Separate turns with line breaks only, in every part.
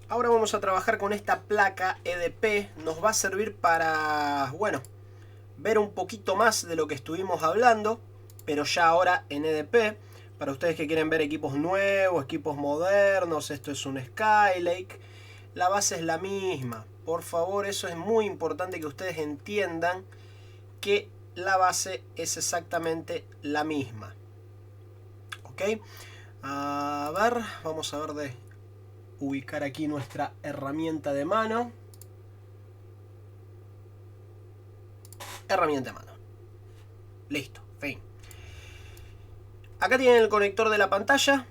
Ahora vamos a trabajar con esta placa EDP. Nos va a servir para, bueno, ver un poquito más de lo que estuvimos hablando, pero ya ahora en EDP. Para ustedes que quieren ver equipos nuevos, equipos modernos, esto es un Skylake. La base es la misma. Por favor, eso es muy importante que ustedes entiendan que la base es exactamente la misma. ¿Ok? A ver, vamos a ver de ubicar aquí nuestra herramienta de mano. Herramienta de mano. Listo, fin. Acá tienen el conector de la pantalla.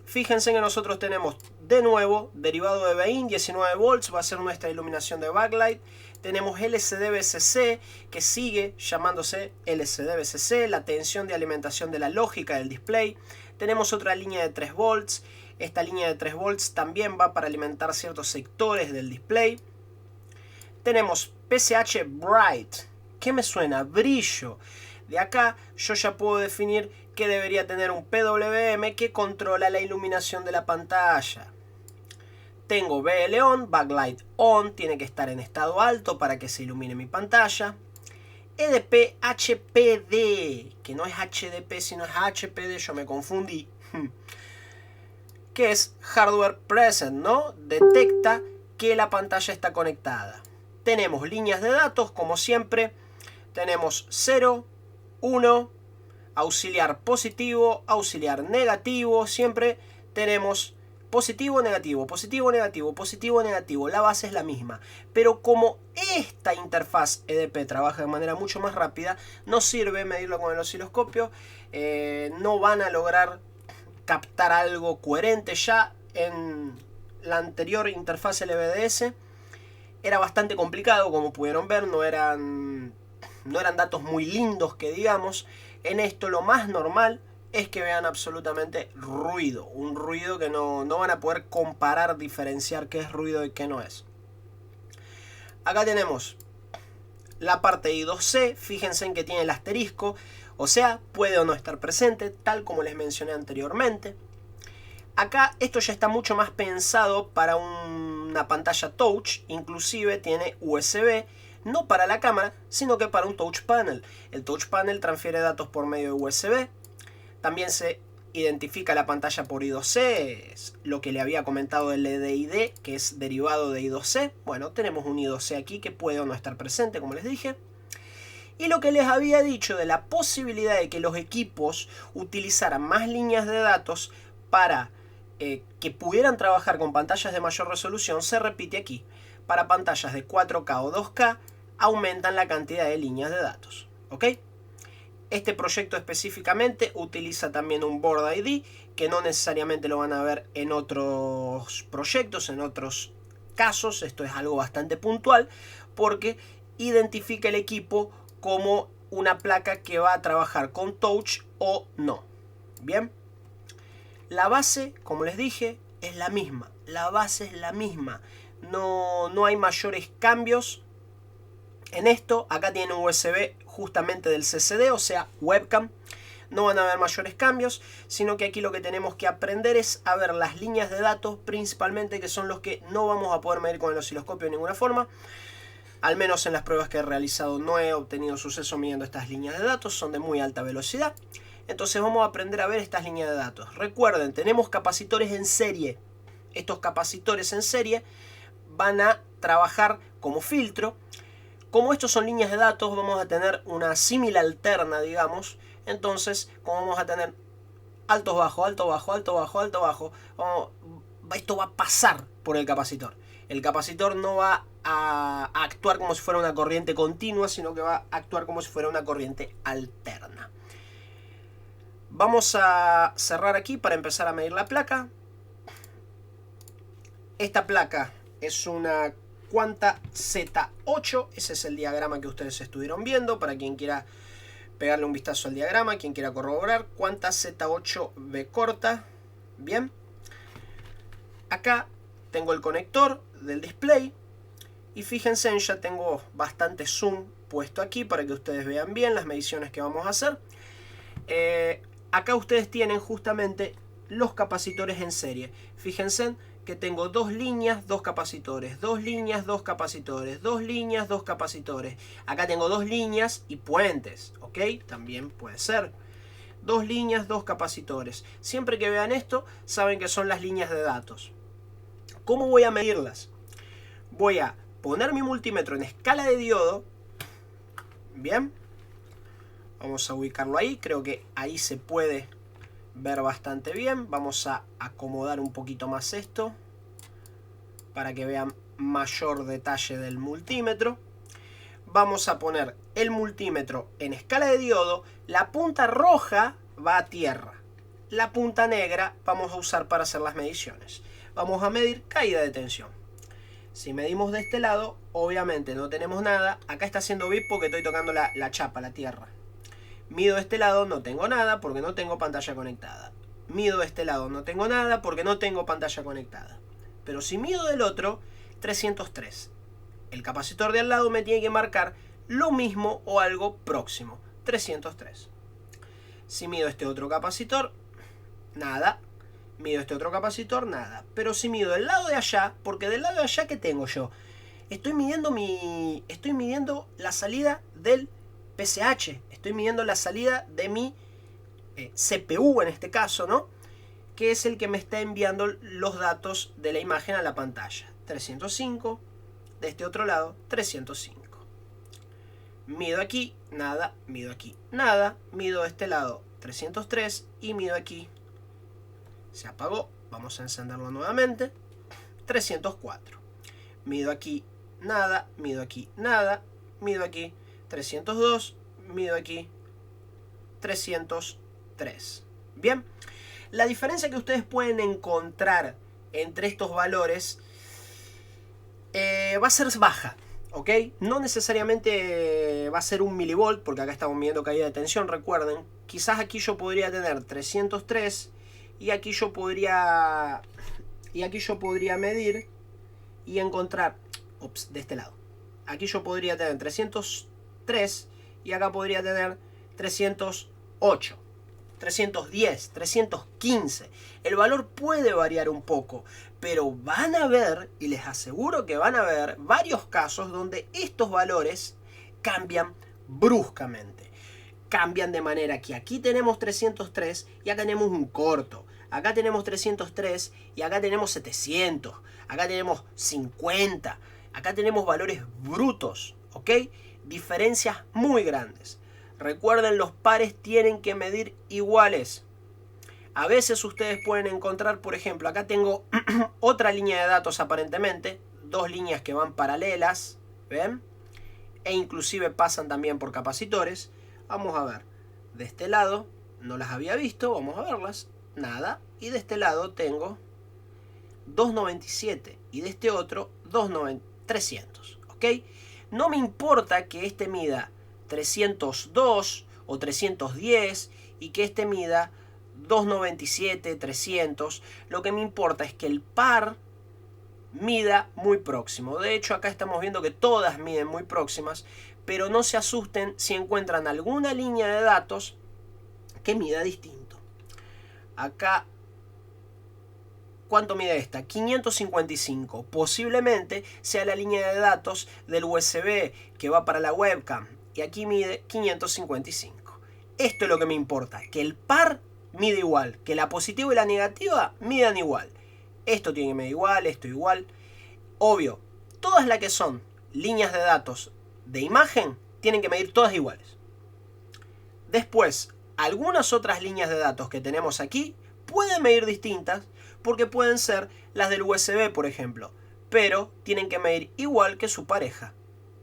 Fíjense que nosotros tenemos de nuevo derivado de Bein, 19 volts, va a ser nuestra iluminación de backlight. Tenemos LCD-BCC, que sigue llamándose LCD-BCC, la tensión de alimentación de la lógica del display. Tenemos otra línea de 3 volts. Esta línea de 3 volts también va para alimentar ciertos sectores del display. Tenemos PCH Bright. ¿Qué me suena? Brillo. De acá yo ya puedo definir que debería tener un PWM que controla la iluminación de la pantalla. Tengo BL On, Backlight On, tiene que estar en estado alto para que se ilumine mi pantalla. EDP HPD, que no es HDP sino es HPD, yo me confundí. Que es Hardware Present, ¿no? Detecta que la pantalla está conectada. Tenemos líneas de datos, como siempre. Tenemos 0, 1, auxiliar positivo, auxiliar negativo. Siempre tenemos positivo, negativo, positivo, negativo, positivo, negativo. La base es la misma. Pero como esta interfaz EDP trabaja de manera mucho más rápida, no sirve medirlo con el osciloscopio. No van a lograr captar algo coherente. Ya en la anterior interfaz LVDS era bastante complicado, como pudieron ver, no eran datos muy lindos que digamos. En esto lo más normal es que vean absolutamente ruido, un ruido que no van a poder comparar, diferenciar qué es ruido y qué no es. Acá tenemos la parte I2C, fíjense en que tiene el asterisco, o sea, puede o no estar presente, tal como les mencioné anteriormente. Acá esto ya está mucho más pensado para una pantalla touch, inclusive tiene USB, no para la cámara, sino que para un touch panel. El touch panel transfiere datos por medio de USB. También se identifica la pantalla por I2C, es lo que le había comentado del LDID, que es derivado de I2C. Bueno, tenemos un I2C aquí que puede o no estar presente, como les dije. Y lo que les había dicho de la posibilidad de que los equipos utilizaran más líneas de datos para que pudieran trabajar con pantallas de mayor resolución, se repite aquí. Para pantallas de 4K o 2K aumentan la cantidad de líneas de datos. ¿Ok? Este proyecto específicamente utiliza también un Board ID, que no necesariamente lo van a ver en otros proyectos, en otros casos. Esto es algo bastante puntual porque identifica el equipo como una placa que va a trabajar con touch o no. Bien. La base, como les dije, es la misma. La base es la misma. No hay mayores cambios en esto. Acá tiene un USB justamente del CCD, o sea, webcam. No van a haber mayores cambios, sino que aquí lo que tenemos que aprender es a ver las líneas de datos, principalmente, que son los que no vamos a poder medir con el osciloscopio de ninguna forma. Al menos en las pruebas que he realizado no he obtenido suceso midiendo estas líneas de datos, son de muy alta velocidad. Entonces vamos a aprender a ver estas líneas de datos. Recuerden, tenemos capacitores en serie. Estos capacitores en serie van a trabajar como filtro. Como estos son líneas de datos, vamos a tener una símil alterna, digamos. Entonces, como vamos a tener altos bajo, alto bajo, alto bajo, alto bajo, esto va a pasar por el capacitor. El capacitor no va a actuar como si fuera una corriente continua, sino que va a actuar como si fuera una corriente alterna. Vamos a cerrar aquí para empezar a medir la placa. Esta placa es una Quanta Z8. Ese es el diagrama que ustedes estuvieron viendo. Para quien quiera pegarle un vistazo al diagrama, quien quiera corroborar. Quanta Z8B corta. Bien. Acá tengo el conector del display. Y fíjense, ya tengo bastante zoom puesto aquí para que ustedes vean bien las mediciones que vamos a hacer. Acá ustedes tienen justamente los capacitores en serie. Fíjense que tengo 2 líneas, 2 capacitores, 2 líneas, 2 capacitores, 2 líneas, 2 capacitores. Acá tengo 2 líneas y puentes, ¿ok? También puede ser. 2 líneas, 2 capacitores. Siempre que vean esto, saben que son las líneas de datos. ¿Cómo voy a medirlas? Voy a poner mi multímetro en escala de diodo. Bien. Vamos a ubicarlo ahí. Creo que ahí se puede ver bastante bien. Vamos a acomodar un poquito más esto para que vean mayor detalle del multímetro. Vamos a poner el multímetro en escala de diodo. La punta roja va a tierra. La punta negra vamos a usar para hacer las mediciones. Vamos a medir caída de tensión. Si medimos de este lado, obviamente no tenemos nada. Acá está haciendo bip porque estoy tocando la chapa, la tierra. Mido de este lado, no tengo nada porque no tengo pantalla conectada. Mido de este lado, no tengo nada porque no tengo pantalla conectada. Pero si mido del otro, 303. El capacitor de al lado me tiene que marcar lo mismo o algo próximo, 303. Si mido este otro capacitor, nada. Mido este otro capacitor, nada. Pero si mido del lado de allá, porque del lado de allá, ¿qué tengo yo? Estoy midiendo la salida del PCH. Estoy midiendo la salida de mi CPU en este caso, ¿no? Que es el que me está enviando los datos de la imagen a la pantalla. 305. De este otro lado, 305. Mido aquí, nada. Mido aquí, nada. Mido de este lado, 303. Y mido aquí. Se apagó. Vamos a encenderlo nuevamente. 304. Mido aquí, nada. Mido aquí, nada. Mido aquí, 302. Mido aquí, 303. Bien. La diferencia que ustedes pueden encontrar entre estos valores va a ser baja, ¿ok? No necesariamente va a ser 1 milivolt, porque acá estamos midiendo caída de tensión, recuerden. Quizás aquí yo podría tener 303 y aquí yo podría medir y encontrar, de este lado. Aquí yo podría tener 303 y acá podría tener 308. 310, 315. El valor puede variar un poco, pero van a ver, y les aseguro que van a ver, varios casos donde estos valores cambian bruscamente. Cambian de manera que aquí tenemos 303 y acá tenemos un corto. Acá tenemos 303 y acá tenemos 700. Acá tenemos 50. Acá tenemos valores brutos, ¿ok? Diferencias muy grandes. Recuerden, los pares tienen que medir iguales. A veces ustedes pueden encontrar, por ejemplo, acá tengo otra línea de datos aparentemente, 2 líneas que van paralelas, ¿ven? E inclusive pasan también por capacitores. Vamos a ver, de este lado no las había visto, vamos a verlas, nada. Y de este lado tengo 297 y de este otro 300, ¿ok? No me importa que este mida 302 o 310 y que este mida 297, 300. Lo que me importa es que el par mida muy próximo. De hecho, acá estamos viendo que todas miden muy próximas, pero no se asusten si encuentran alguna línea de datos que mida distinto. Acá, ¿cuánto mide esta? 555. Posiblemente sea la línea de datos del USB que va para la webcam. Y aquí mide 555. Esto es lo que me importa, que el par mide igual, que la positiva y la negativa midan igual. Esto tiene que medir igual, esto igual. Obvio, todas las que son líneas de datos de imagen tienen que medir todas iguales. Después, algunas otras líneas de datos que tenemos aquí pueden medir distintas porque pueden ser las del USB, por ejemplo, pero tienen que medir igual que su pareja,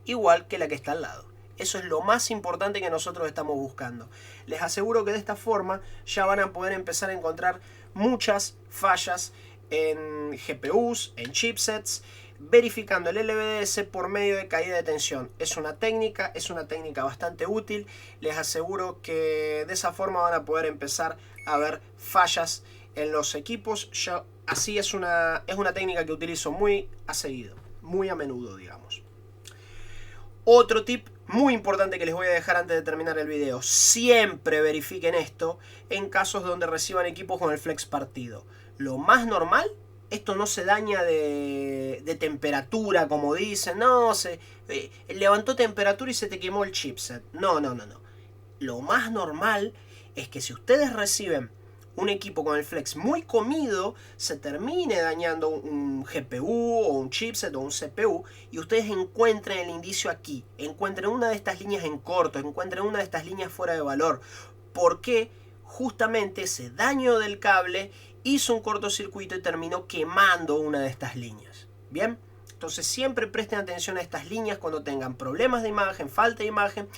igual que la que está al lado. Eso es lo más importante que nosotros estamos buscando. Les aseguro que de esta forma ya van a poder empezar a encontrar muchas fallas en GPUs, en chipsets, verificando el LVDS por medio de caída de tensión. Es una técnica bastante útil. Les aseguro que de esa forma van a poder empezar a ver fallas en los equipos. Así es una técnica que utilizo muy a seguido, muy a menudo, digamos. Otro tip muy importante que les voy a dejar antes de terminar el video: siempre verifiquen esto en casos donde reciban equipos con el flex partido. Lo más normal esto no se daña de temperatura, como dicen. No, levantó temperatura y se te quemó el chipset. No. Lo más normal es que si ustedes reciben un equipo con el flex muy comido, se termine dañando un GPU o un chipset o un CPU y ustedes encuentren el indicio aquí, encuentren una de estas líneas en corto, encuentren una de estas líneas fuera de valor. ¿Por qué? Justamente ese daño del cable hizo un cortocircuito y terminó quemando una de estas líneas. Bien, entonces siempre presten atención a estas líneas cuando tengan problemas de imagen, falta de imagen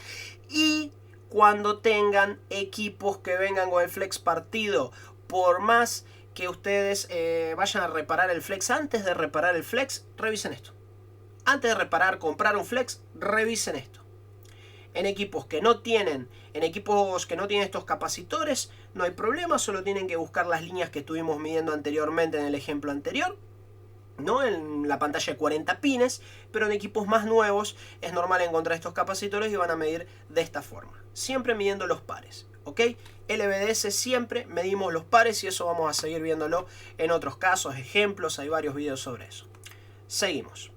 y cuando tengan equipos que vengan con el flex partido. Por más que ustedes vayan a reparar el flex, antes de reparar el flex, revisen esto. Antes de comprar un flex, revisen esto. En equipos que no tienen estos capacitores, no hay problema, solo tienen que buscar las líneas que estuvimos midiendo anteriormente en el ejemplo anterior, ¿no? En la pantalla de 40 pines, pero en equipos más nuevos es normal encontrar estos capacitores y van a medir de esta forma, siempre midiendo los pares, ¿ok? LVDS siempre medimos los pares y eso vamos a seguir viéndolo en otros casos, ejemplos, hay varios videos sobre eso. Seguimos.